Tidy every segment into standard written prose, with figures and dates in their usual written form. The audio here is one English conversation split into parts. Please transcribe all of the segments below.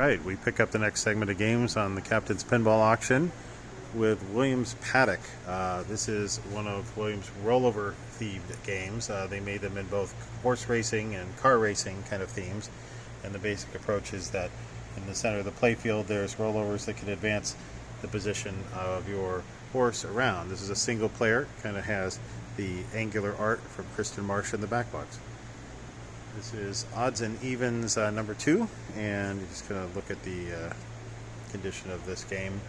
Alright, we pick up the next segment of games on the Captain's Pinball auction with Williams Paddock. This is one of Williams' rollover themed games. They made them in both horse racing and car racing kind of themes, and the basic approach is that in the center of the playfield there's rollovers that can advance the position of your horse around. This is a single player, kind of has the angular art from Kristen Marsh in the back box. This is odds and evens number 2, and you're just going to look at the condition of this game.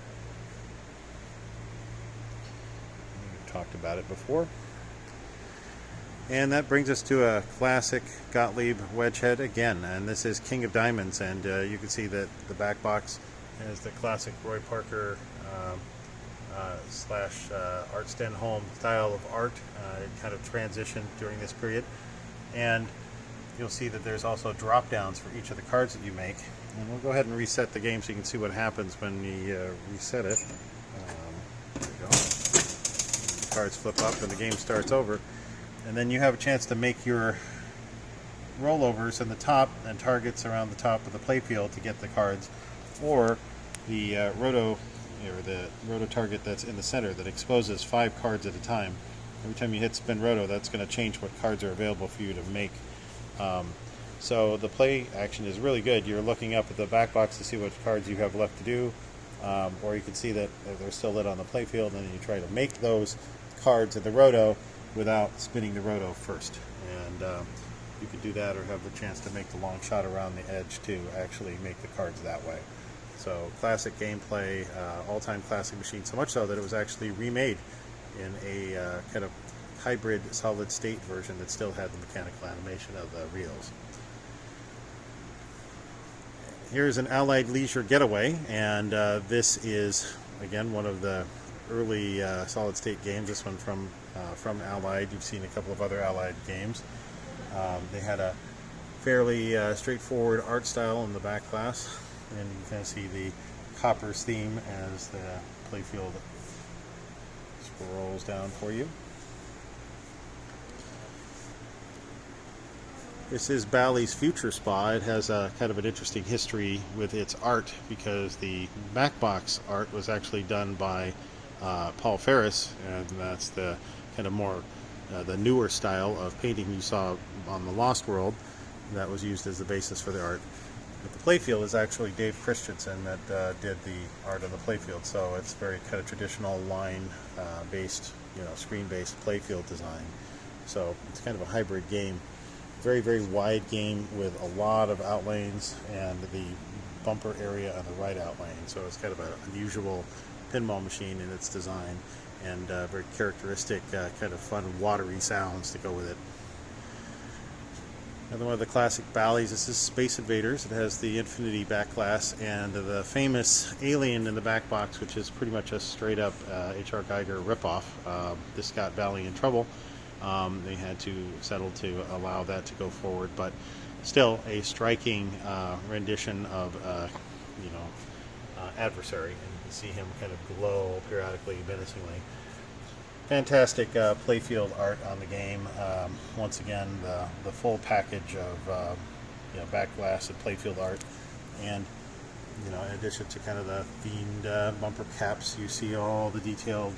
We've talked about it before. And that brings us to a classic Gottlieb wedge head again, and this is King of Diamonds, and you can see that the back box has the classic Roy Parker slash Art Stenholm style of art. It kind of transitioned during this period, and you'll see that there's also drop downs for each of the cards that you make. And we'll go ahead and reset the game so you can see what happens when we reset it. There we go. The cards flip up and the game starts over. And then you have a chance to make your rollovers in the top and targets around the top of the playfield to get the cards, or the roto target that's in the center that exposes 5 cards at a time. Every time you hit spin roto, that's going to change what cards are available for you to make. So the play action is really good. You're looking up at the back box to see what cards you have left to do, or you can see that they're still lit on the playfield, and then you try to make those cards at the roto without spinning the roto first. And you could do that, or have the chance to make the long shot around the edge to actually make the cards that way. So classic gameplay, all-time classic machine, so much so that it was actually remade in a kind of hybrid solid state version that still had the mechanical animation of the reels. Here's an Allied Leisure Getaway, and this is again one of the early solid state games. This one from Allied. You've seen a couple of other Allied games. They had a fairly straightforward art style in the back glass, and you can see the Coppers theme as the playfield scrolls down for you. This is Bally's Future Spa. It has a kind of an interesting history with its art, because the back box art was actually done by Paul Ferris, and that's the kind of more the newer style of painting you saw on the Lost World that was used as the basis for the art. But the playfield is actually Dave Christensen that did the art of the playfield, so it's very kind of traditional line based, screen based playfield design. So it's kind of a hybrid game. Very, very wide game with a lot of outlanes, and the bumper area on the right outlane. So it's kind of an unusual pinball machine in its design, and very characteristic kind of fun watery sounds to go with it. Another one of the classic Bally's. This is Space Invaders. It has the Infinity back glass and the famous alien in the back box, which is pretty much a straight up H.R. Geiger ripoff. This got Bally in trouble. They had to settle to allow that to go forward, but still a striking rendition of adversary, and you can see him kind of glow periodically, menacingly. Fantastic playfield art on the game. Once again, the full package of back glass and playfield art, and in addition to kind of the themed bumper caps, you see all the detailed